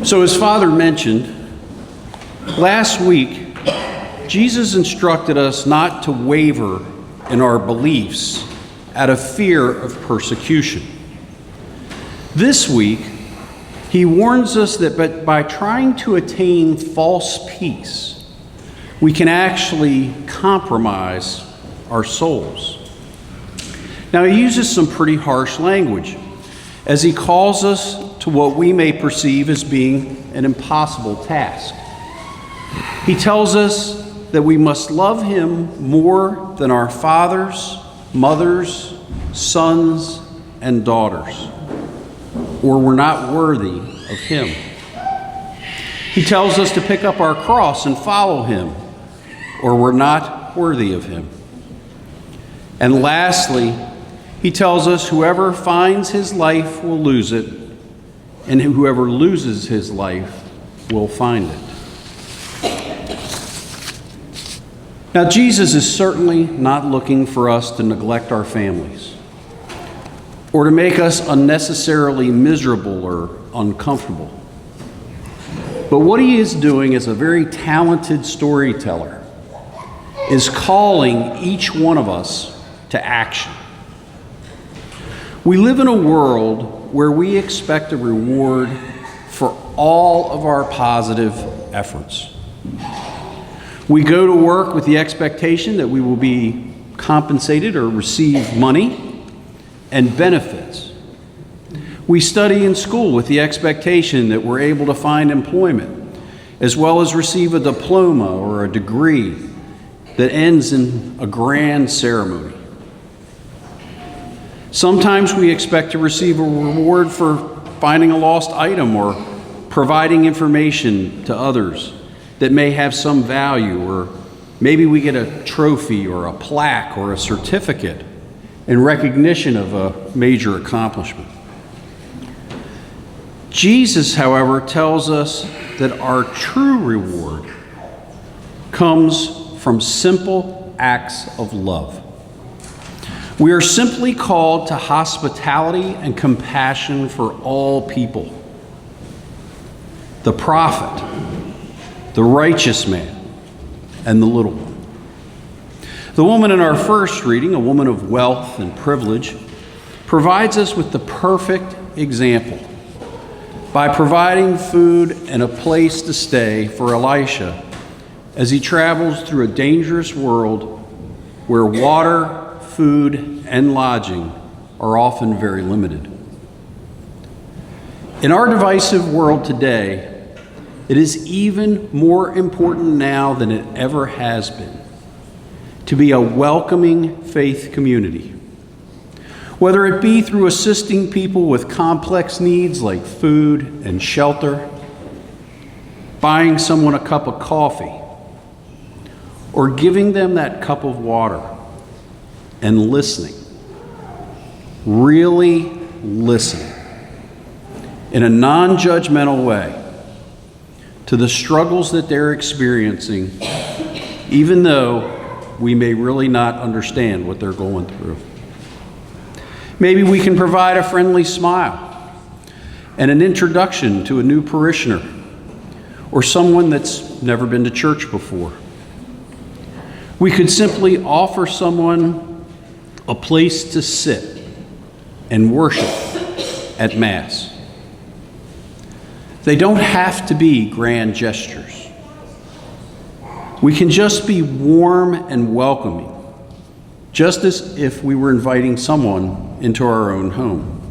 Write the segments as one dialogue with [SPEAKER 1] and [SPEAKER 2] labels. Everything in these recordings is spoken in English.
[SPEAKER 1] So as Father mentioned, last week, Jesus instructed us not to waver in our beliefs out of fear of persecution. This week, he warns us that by trying to attain false peace, we can actually compromise our souls. Now, he uses some pretty harsh language as he calls us to what we may perceive as being an impossible task. He tells us that we must love him more than our fathers, mothers, sons, and daughters, or we're not worthy of him. He tells us to pick up our cross and follow him, or we're not worthy of him. And lastly, he tells us whoever finds his life will lose it, and whoever loses his life will find it. Now, Jesus is certainly not looking for us to neglect our families or to make us unnecessarily miserable or uncomfortable. But what he is doing as a very talented storyteller is calling each one of us to action. We live in a world where we expect a reward for all of our positive efforts. We go to work with the expectation that we will be compensated or receive money and benefits. We study in school with the expectation that we're able to find employment, as well as receive a diploma or a degree that ends in a grand ceremony. Sometimes we expect to receive a reward for finding a lost item or providing information to others that may have some value, or maybe we get a trophy or a plaque or a certificate in recognition of a major accomplishment. Jesus, however, tells us that our true reward comes from simple acts of love. We are simply called to hospitality and compassion for all people. The prophet, the righteous man, and the little one. The woman in our first reading, a woman of wealth and privilege, provides us with the perfect example by providing food and a place to stay for Elisha as he travels through a dangerous world where water, food, and lodging are often very limited. In our divisive world today, it is even more important now than it ever has been to be a welcoming faith community. Whether it be through assisting people with complex needs like food and shelter, buying someone a cup of coffee, or giving them that cup of water, and listening, really listening, in a non-judgmental way to the struggles that they're experiencing, even though we may really not understand what they're going through. Maybe we can provide a friendly smile and an introduction to a new parishioner or someone that's never been to church before. We could simply offer someone a place to sit and worship at Mass. They don't have to be grand gestures. We can just be warm and welcoming, just as if we were inviting someone into our own home.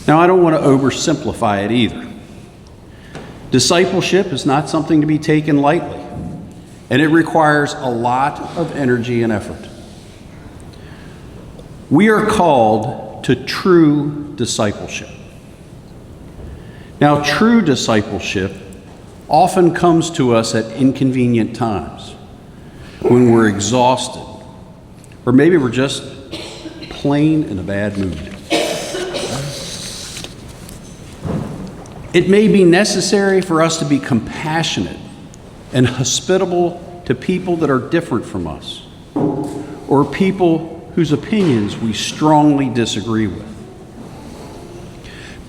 [SPEAKER 1] Now, I don't want to oversimplify it either. Discipleship is not something to be taken lightly, and it requires a lot of energy and effort. We are called to true discipleship. Now, true discipleship often comes to us at inconvenient times, when we're exhausted, or maybe we're just plain in a bad mood. It may be necessary for us to be compassionate and hospitable to people that are different from us, or people whose opinions we strongly disagree with.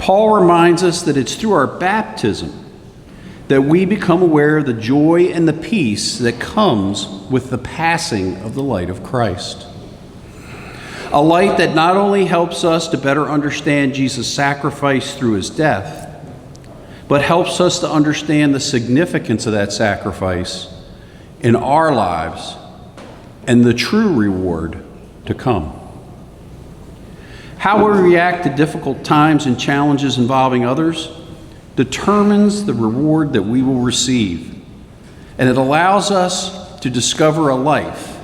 [SPEAKER 1] Paul reminds us that it's through our baptism that we become aware of the joy and the peace that comes with the passing of the light of Christ. A light that not only helps us to better understand Jesus' sacrifice through his death, but helps us to understand the significance of that sacrifice in our lives and the true reward to come. How we react to difficult times and challenges involving others determines the reward that we will receive, and it allows us to discover a life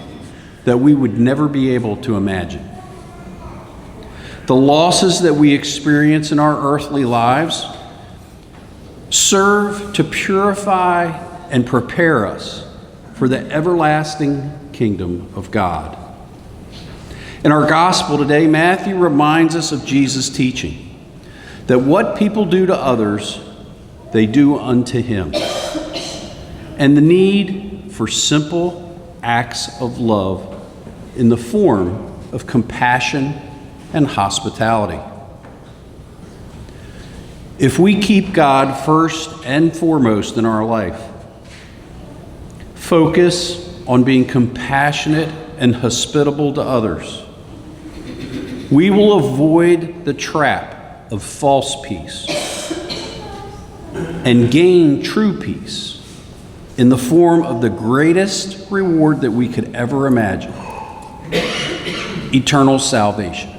[SPEAKER 1] that we would never be able to imagine. The losses that we experience in our earthly lives serve to purify and prepare us for the everlasting kingdom of God. In our gospel today, Matthew reminds us of Jesus' teaching that what people do to others, they do unto him, and the need for simple acts of love in the form of compassion and hospitality. If we keep God first and foremost in our life, focus on being compassionate and hospitable to others, we will avoid the trap of false peace and gain true peace in the form of the greatest reward that we could ever imagine: eternal salvation.